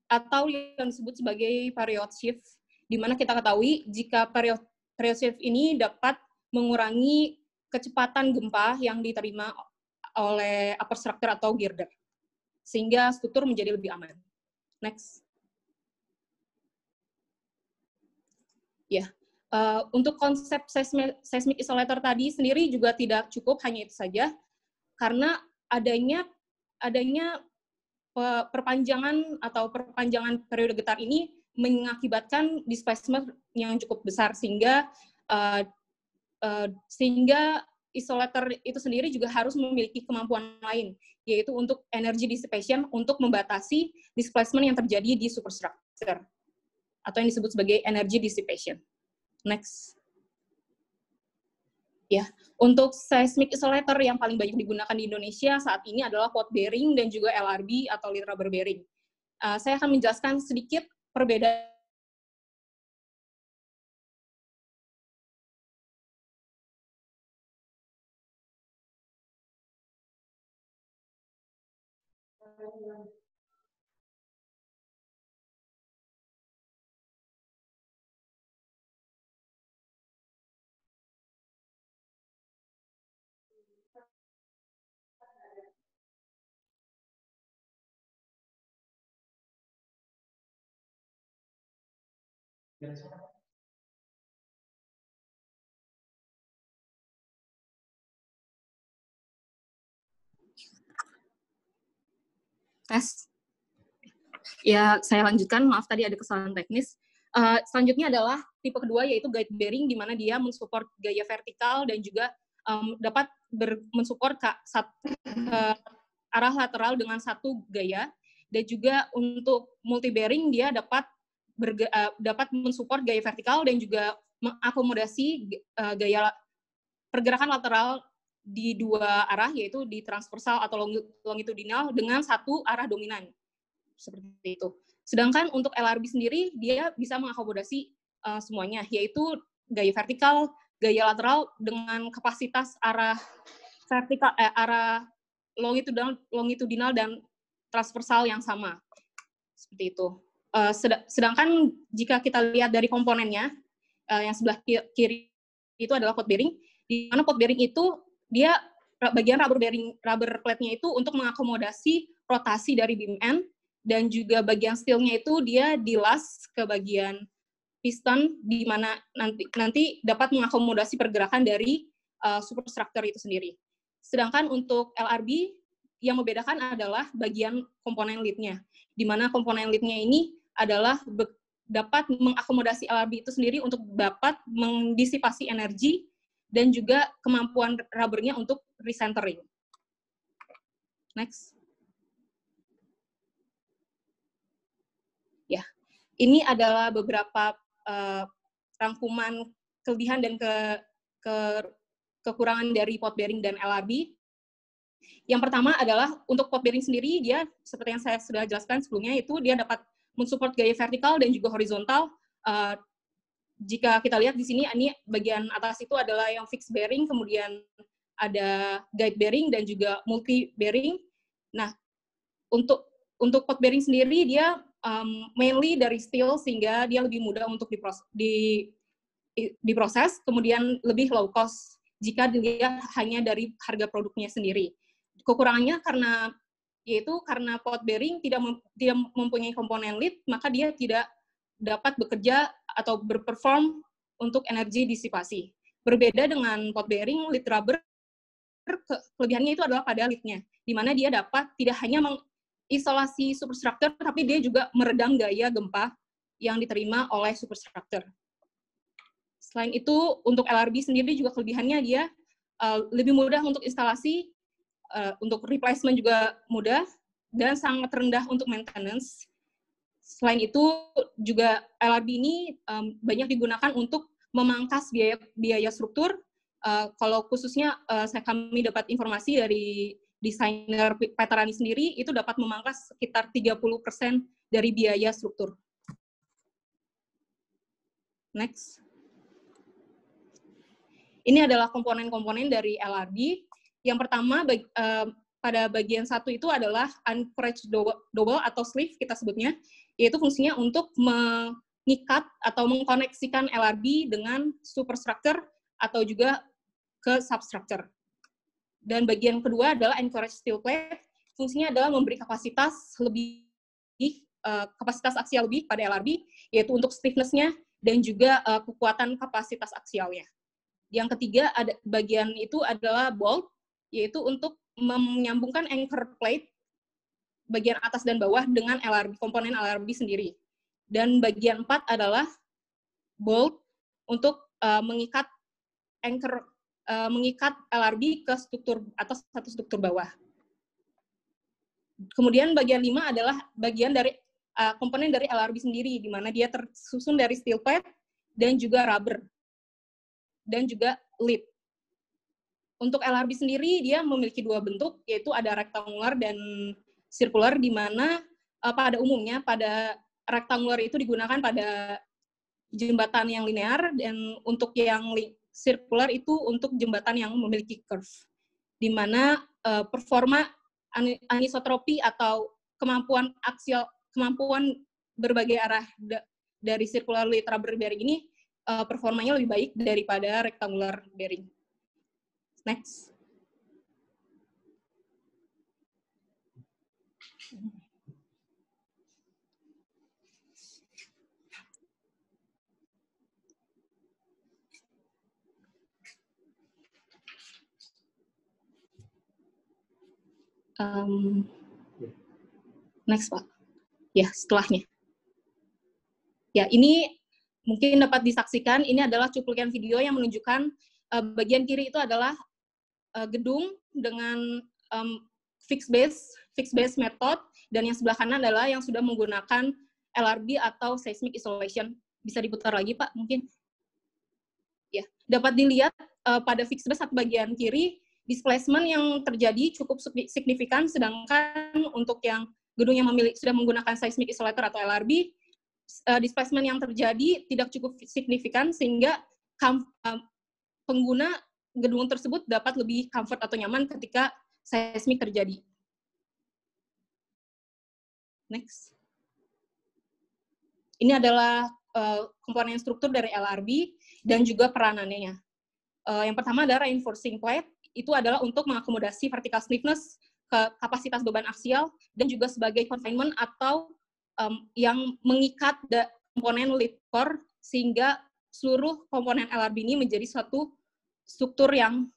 Speaker 3: atau yang disebut sebagai period shift, di mana kita ketahui jika period shift ini dapat mengurangi kecepatan gempa yang diterima oleh upper structure atau girder, sehingga struktur menjadi lebih aman. Next. Ya, untuk konsep seismic isolator tadi sendiri juga tidak cukup hanya itu saja, karena adanya perpanjangan periode getar ini mengakibatkan displacement yang cukup besar, sehingga isolator itu sendiri juga harus memiliki kemampuan lain, yaitu untuk energy dissipation, untuk membatasi displacement yang terjadi di superstructure, atau yang disebut sebagai energy dissipation. Next. Ya, untuk seismic isolator yang paling banyak digunakan di Indonesia saat ini adalah pot bearing dan juga LRB atau lead rubber bearing. Saya akan menjelaskan sedikit perbedaan. Tes. Ya, saya lanjutkan, maaf tadi ada kesalahan teknis. Selanjutnya adalah tipe kedua, yaitu guide bearing, di mana dia mensupport gaya vertikal dan juga dapat mensupport ke arah lateral dengan satu gaya, dan juga untuk multi bearing dia dapat mensupport gaya vertikal dan juga mengakomodasi gaya pergerakan lateral di dua arah, yaitu di transversal atau longitudinal dengan satu arah dominan. Seperti itu. Sedangkan untuk LRB sendiri, dia bisa mengakomodasi semuanya, yaitu gaya vertikal, gaya lateral dengan kapasitas arah vertikal, arah longitudinal dan transversal yang sama. Seperti itu. Sedangkan jika kita lihat dari komponennya, yang sebelah kiri itu adalah pot bearing, di mana pot bearing itu dia bagian rubber plate-nya itu untuk mengakomodasi rotasi dari beam end, dan juga bagian steel-nya itu dia dilas ke bagian piston, di mana nanti dapat mengakomodasi pergerakan dari superstructure itu sendiri. Sedangkan untuk LRB, yang membedakan adalah bagian komponen lead-nya, di mana komponen lead-nya ini adalah dapat mengakomodasi LRB itu sendiri untuk dapat mendisipasi energi dan juga kemampuan rubbernya untuk recentering. Next. Ya, ini adalah beberapa rangkuman kelebihan dan kekurangan dari pot bearing dan LRB. Yang pertama adalah untuk pot bearing sendiri, dia seperti yang saya sudah jelaskan sebelumnya, itu dia dapat mensupport gaya vertikal dan juga horizontal. Jika kita lihat di sini, ini bagian atas itu adalah yang fixed bearing, kemudian ada guide bearing dan juga multi bearing. Nah, untuk pot bearing sendiri dia mainly dari steel, sehingga dia lebih mudah untuk diproses, kemudian lebih low cost jika dilihat hanya dari harga produknya sendiri. Kekurangannya karena pot bearing tidak mempunyai komponen lead, maka dia tidak dapat bekerja atau berperform untuk energi disipasi. Berbeda dengan pot bearing, lead rubber, kelebihannya itu adalah pada lead-nya, di mana dia dapat tidak hanya mengisolasi superstructure, tapi dia juga meredam gaya gempa yang diterima oleh superstructure. Selain itu, untuk LRB sendiri juga kelebihannya dia lebih mudah untuk instalasi, untuk replacement juga mudah, dan sangat rendah untuk maintenance. Selain itu, juga LRB ini banyak digunakan untuk memangkas biaya struktur. Kalau khususnya kami dapat informasi dari desainer Petrani sendiri, itu dapat memangkas sekitar 30% dari biaya struktur. Next. Ini adalah komponen-komponen dari LRB. Yang pertama, pada bagian satu itu adalah anchorage double atau sleeve kita sebutnya, yaitu fungsinya untuk mengikat atau mengkoneksikan LRB dengan superstructure atau juga ke substructure. Dan bagian kedua adalah anchorage steel plate, fungsinya adalah memberi kapasitas aksial lebih pada LRB, yaitu untuk stiffness-nya dan juga kekuatan kapasitas aksialnya. Yang ketiga, ada bagian itu adalah bolt, yaitu untuk menyambungkan anchor plate bagian atas dan bawah dengan LRB, komponen LRB sendiri. Dan bagian 4 adalah bolt untuk mengikat LRB ke struktur atas atau struktur bawah. Kemudian bagian 5 adalah bagian dari komponen dari LRB sendiri, di mana dia tersusun dari steel plate dan juga rubber dan juga lead. Untuk LRB sendiri, dia memiliki dua bentuk, yaitu ada rektangular dan sirkular, di mana pada umumnya, pada rektangular itu digunakan pada jembatan yang linear, dan untuk yang sirkular itu untuk jembatan yang memiliki curve, di mana performa anisotropi atau kemampuan berbagai arah dari circular lead rubber bearing ini performanya lebih baik daripada rectangular bearing. Next. Next, Pak. Ya, setelahnya. Ya, ini mungkin dapat disaksikan, ini adalah cuplikan video yang menunjukkan bagian kiri itu adalah gedung dengan fixed base method, dan yang sebelah kanan adalah yang sudah menggunakan LRB atau seismic isolation. Bisa diputar lagi, Pak, mungkin? Ya, dapat dilihat pada fixed base atau bagian kiri, displacement yang terjadi cukup signifikan, sedangkan untuk yang gedung yang sudah menggunakan seismic isolator atau LRB, displacement yang terjadi tidak cukup signifikan, sehingga pengguna gedung tersebut dapat lebih comfort atau nyaman ketika seismik terjadi. Next. Ini adalah komponen struktur dari LRB dan juga peranannya. Yang pertama adalah reinforcing plate, itu adalah untuk mengakomodasi vertical stiffness ke kapasitas beban aksial dan juga sebagai confinement atau yang mengikat komponen lead core sehingga seluruh komponen LRB ini menjadi suatu struktur yang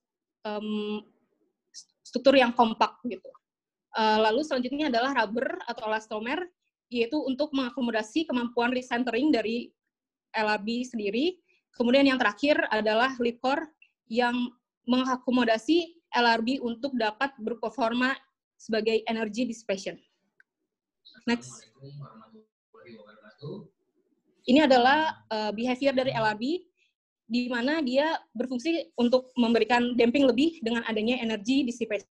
Speaker 3: kompak gitu. Lalu selanjutnya adalah rubber atau elastomer, yaitu untuk mengakomodasi kemampuan recentering dari LRB sendiri. Kemudian yang terakhir adalah lead core yang mengakomodasi LRB untuk dapat berperforma sebagai energy dissipation. Next. Ini adalah behavior dari LRB, di mana dia berfungsi untuk memberikan damping lebih dengan adanya energy dissipation.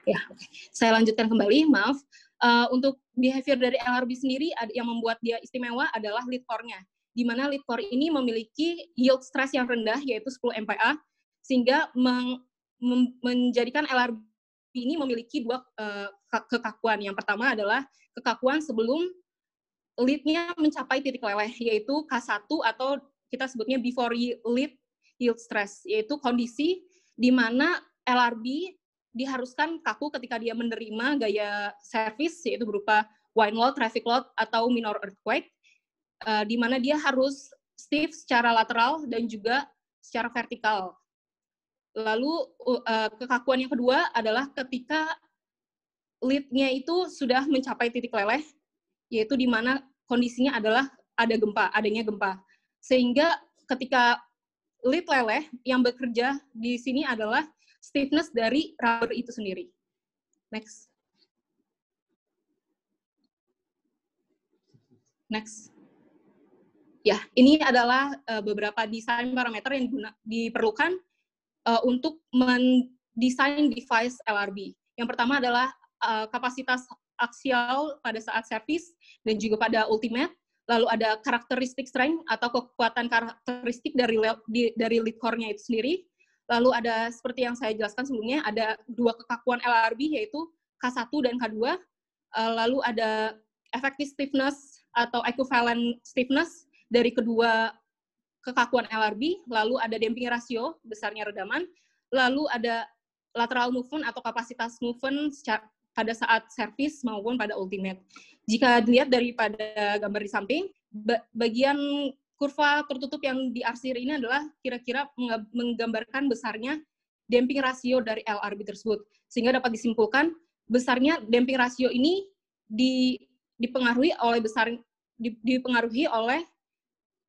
Speaker 3: Ya, saya lanjutkan kembali, maaf. Untuk behavior dari LRB sendiri, yang membuat dia istimewa adalah lead core-nya, di mana lead core ini memiliki yield stress yang rendah, yaitu 10 MPa, sehingga menjadikan LRB ini memiliki dua kekakuan. Yang pertama adalah kekakuan sebelum lead-nya mencapai titik leleh, yaitu K1 atau kita sebutnya before lead yield stress, yaitu kondisi di mana LRB diharuskan kaku ketika dia menerima gaya service, yaitu berupa wind load, traffic load, atau minor earthquake, di mana dia harus stiff secara lateral dan juga secara vertikal. Lalu kekakuan yang kedua adalah ketika lead-nya itu sudah mencapai titik leleh, yaitu di mana kondisinya adalah adanya gempa. Sehingga ketika lead leleh, yang bekerja di sini adalah stiffness dari rubber itu sendiri. Next. Next. Ya, ini adalah beberapa desain parameter yang diperlukan untuk mendesain device LRB. Yang pertama adalah kapasitas aksial pada saat service dan juga pada ultimate. Lalu ada karakteristik strength atau kekuatan karakteristik dari lead core-nya itu sendiri. Lalu ada, seperti yang saya jelaskan sebelumnya, ada dua kekakuan LRB, yaitu K1 dan K2. Lalu ada effective stiffness atau equivalent stiffness dari kedua kekakuan LRB. Lalu ada damping rasio, besarnya redaman. Lalu ada lateral movement atau kapasitas movement pada saat service maupun pada ultimate. Jika dilihat daripada gambar di samping, bagian kurva tertutup yang diarsir ini adalah kira-kira menggambarkan besarnya damping rasio dari LRB tersebut. Sehingga dapat disimpulkan besarnya damping rasio ini dipengaruhi oleh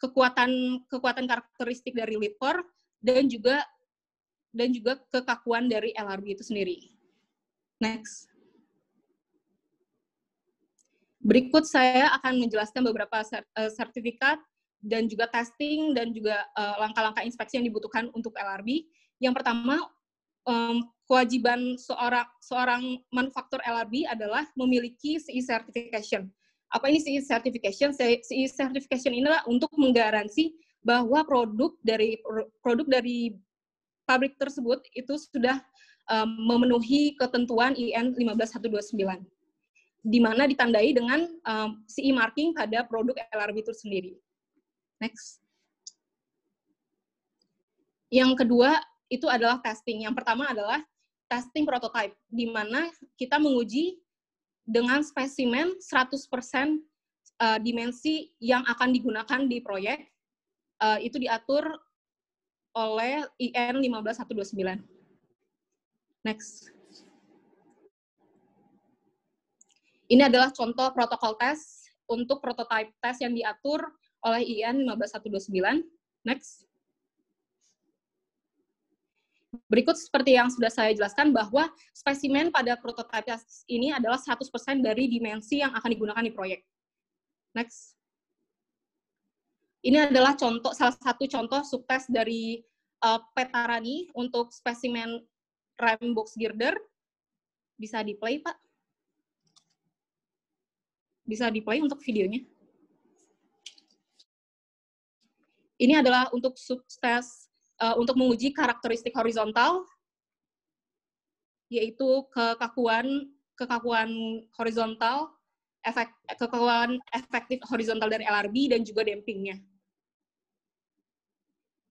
Speaker 3: kekuatan karakteristik dari lead core dan juga kekakuan dari LRB itu sendiri. Next. Berikut saya akan menjelaskan beberapa sertifikat dan juga testing dan juga langkah-langkah inspeksi yang dibutuhkan untuk LRB. Yang pertama, kewajiban seorang manufaktur LRB adalah memiliki CE certification. Apa ini CE certification? CE certification ini adalah untuk menggaransi bahwa produk dari pabrik tersebut itu sudah memenuhi ketentuan IN 15129. Di mana ditandai dengan CE marking pada produk LRB itu sendiri. Next. Yang kedua, itu adalah testing. Yang pertama adalah testing prototype, di mana kita menguji dengan spesimen 100% dimensi yang akan digunakan di proyek. Itu diatur oleh IN 15129. Next. Ini adalah contoh protokol tes untuk prototype tes yang diatur oleh IN 15129. Next. Berikut seperti yang sudah saya jelaskan bahwa spesimen pada prototipe ini adalah 100% dari dimensi yang akan digunakan di proyek. Next. Ini adalah salah satu contoh sukses dari Petarani untuk spesimen rem box girder. Bisa di-play, Pak? Bisa di-play untuk videonya. Ini adalah untuk sukses untuk menguji karakteristik horizontal, yaitu kekakuan horizontal, kekakuan efektif horizontal dari LRB, dan juga dampingnya.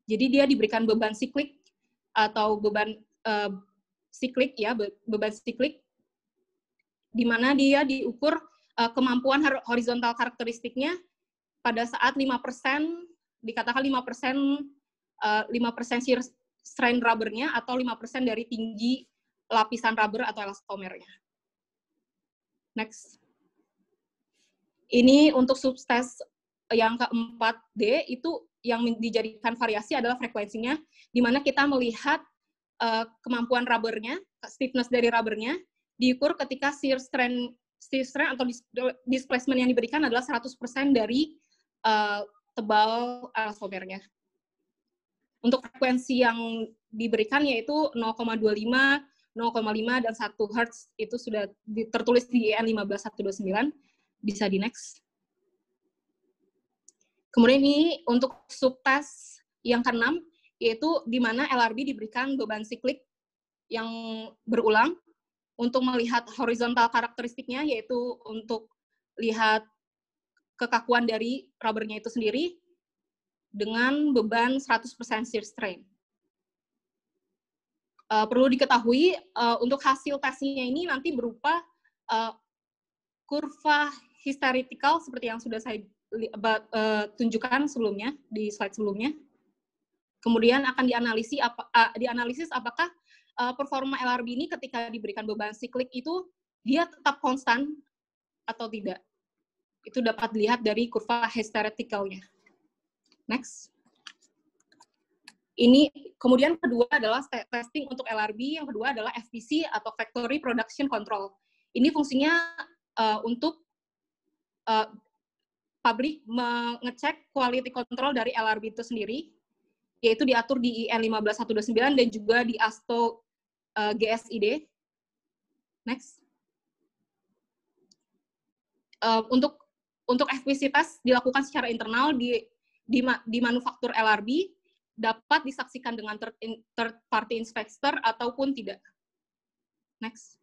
Speaker 3: Jadi dia diberikan beban siklik, atau beban siklik, ya, beban siklik, di mana dia diukur kemampuan horizontal karakteristiknya pada saat 5%, dikatakan 5% shear strain rubbernya atau 5% dari tinggi lapisan rubber atau elastomernya. Next. Ini untuk subtes yang keempat D, itu yang dijadikan variasi adalah frekuensinya, di mana kita melihat kemampuan rubbernya, stiffness dari rubbernya, diukur ketika shear strain atau displacement yang diberikan adalah 100% dari tebal elastomernya. Untuk frekuensi yang diberikan yaitu 0,25, 0,5, dan 1 Hz, itu sudah tertulis di EN 15129, bisa di next. Kemudian ini untuk subtes yang ke-6, yaitu di mana LRB diberikan beban siklik yang berulang untuk melihat horizontal karakteristiknya, yaitu untuk lihat kekakuan dari rubbernya itu sendiri, dengan beban 100% shear strain. Perlu diketahui, untuk hasil tesnya ini nanti berupa kurva hysteretical seperti yang sudah saya tunjukkan sebelumnya, di slide sebelumnya. Kemudian akan dianalisis apakah performa LRB ini ketika diberikan beban siklik itu, dia tetap konstan atau tidak. Itu dapat dilihat dari kurva hystereticalnya. Next. Ini kemudian kedua adalah testing untuk LRB, yang kedua adalah FPC atau Factory Production Control. Ini fungsinya untuk pabrik mengecek quality control dari LRB itu sendiri, yaitu diatur di IN 15129 dan juga di ASTO GSID. Next. Untuk FPC test dilakukan secara internal di manufaktur LRB, dapat disaksikan dengan third party inspector ataupun tidak. Next.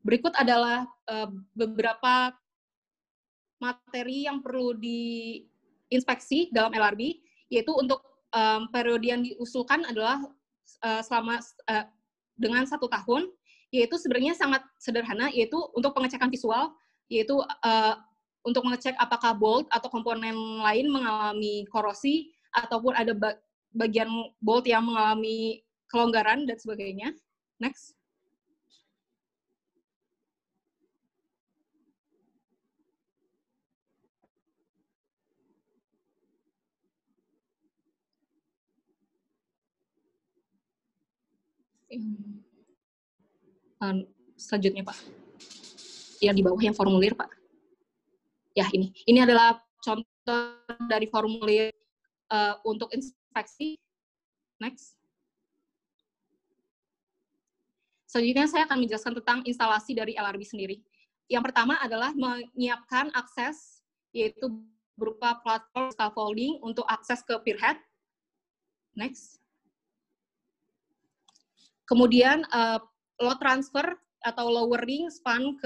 Speaker 3: Berikut adalah beberapa materi yang perlu diinspeksi dalam LRB, yaitu untuk periode yang diusulkan adalah dengan 1 tahun, yaitu sebenarnya sangat sederhana, yaitu untuk pengecekan visual, yaitu untuk mengecek apakah bolt atau komponen lain mengalami korosi, ataupun ada bagian bolt yang mengalami kelonggaran, dan sebagainya. Next. Selanjutnya, Pak. Yang di bawah yang formulir, Pak. Ya, ini. Ini adalah contoh dari formulir untuk inspeksi. Next. Selanjutnya saya akan menjelaskan tentang instalasi dari LRB sendiri. Yang pertama adalah menyiapkan akses, yaitu berupa platform scaffolding untuk akses ke pier head. Next. Kemudian load transfer atau lowering span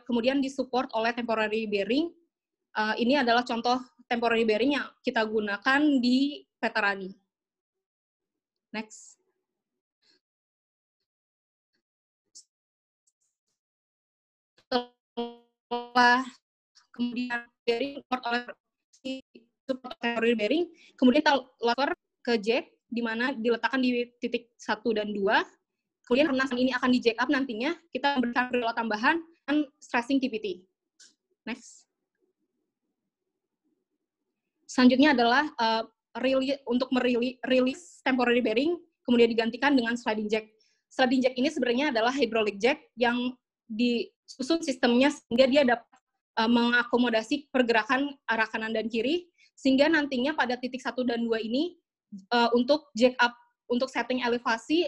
Speaker 3: kemudian disupport oleh temporary bearing. Ini adalah contoh temporary bearing yang kita gunakan di Petarani. Next. Setelah kemudian bearing support oleh temporary bearing, kemudian kita lower ke jack, di mana diletakkan di titik 1 dan 2. Kemudian karena ini akan di jack up nantinya, kita memberikan preload tambahan dan stressing TPT. Next. Selanjutnya adalah untuk merilis temporary bearing, kemudian digantikan dengan sliding jack. Sliding jack ini sebenarnya adalah hydraulic jack yang disusun sistemnya sehingga dia dapat mengakomodasi pergerakan arah kanan dan kiri, sehingga nantinya pada titik 1 dan 2 ini untuk jack up, untuk setting elevasi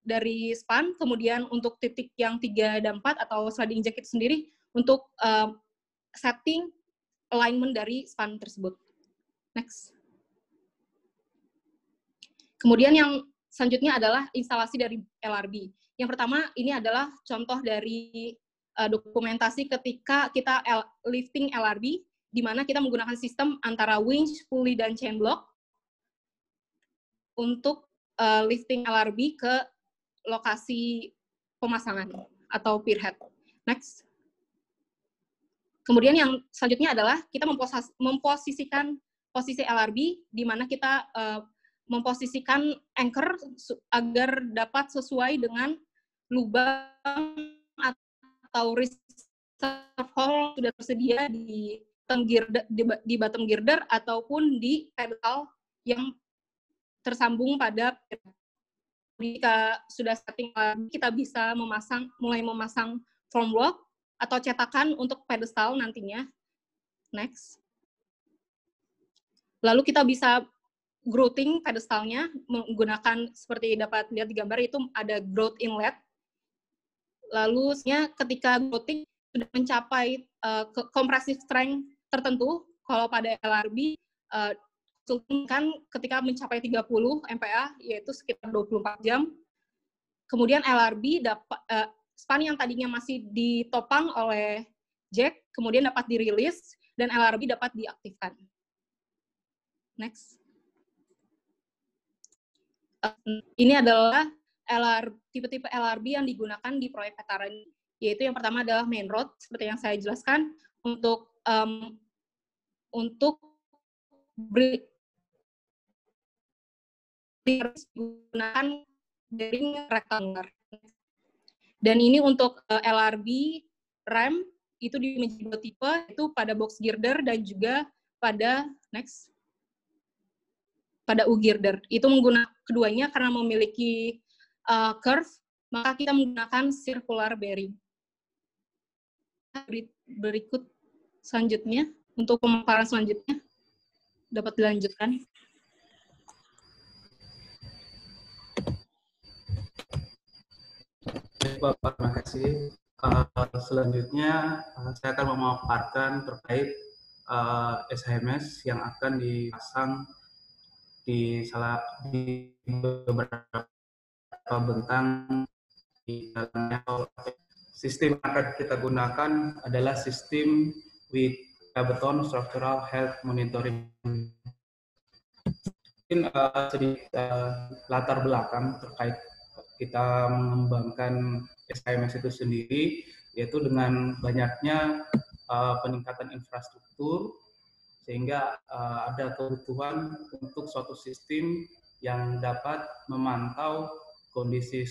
Speaker 3: dari span, kemudian untuk titik yang 3 dan 4 atau sliding jack itu sendiri untuk setting alignment dari span tersebut. Next. Kemudian yang selanjutnya adalah instalasi dari LRB. Yang pertama, ini adalah contoh dari dokumentasi ketika kita lifting LRB, di mana kita menggunakan sistem antara winch, pulley, dan chain block untuk lifting LRB ke lokasi pemasangan atau pier head. Next. Kemudian yang selanjutnya adalah kita memposisikan posisi LRB, di mana kita memposisikan anchor agar dapat sesuai dengan lubang atau reserve hole sudah tersedia di bottom girder ataupun di pedal yang tersambung pada. Jika sudah setting, kita bisa mulai memasang formwork atau cetakan untuk pedestal nantinya. Next. Lalu kita bisa grouting pedestalnya menggunakan, seperti dapat lihat di gambar, itu ada grout inlet. Lalu ketika grouting sudah mencapai compressive strength tertentu, kalau pada LRB kan ketika mencapai 30 MPa, yaitu sekitar 24 jam. Kemudian LRB dapat span yang tadinya masih ditopang oleh jack, kemudian dapat dirilis dan LRB dapat diaktifkan. Next. Ini adalah tipe-tipe LRB yang digunakan di proyek Veteran, yaitu yang pertama adalah main road, seperti yang saya jelaskan, untuk digunakan bearing rectangular. Dan ini untuk LRB rem itu menjadi 2 tipe, itu pada box girder dan juga pada pada U-girder. Itu menggunakan keduanya karena memiliki curve, maka kita menggunakan circular bearing. Berikut selanjutnya, untuk pemaparan selanjutnya, dapat dilanjutkan.
Speaker 4: Bapak, terima kasih. Selanjutnya, saya akan memaparkan terkait SHMS yang akan dipasang di beberapa bentang di dalamnya. Sistem yang akan kita gunakan adalah sistem with beton structural health monitoring. Mungkin sedikit latar belakang terkait kita mengembangkan SHMS itu sendiri, yaitu dengan banyaknya peningkatan infrastruktur, sehingga ada kebutuhan untuk suatu sistem yang dapat memantau kondisi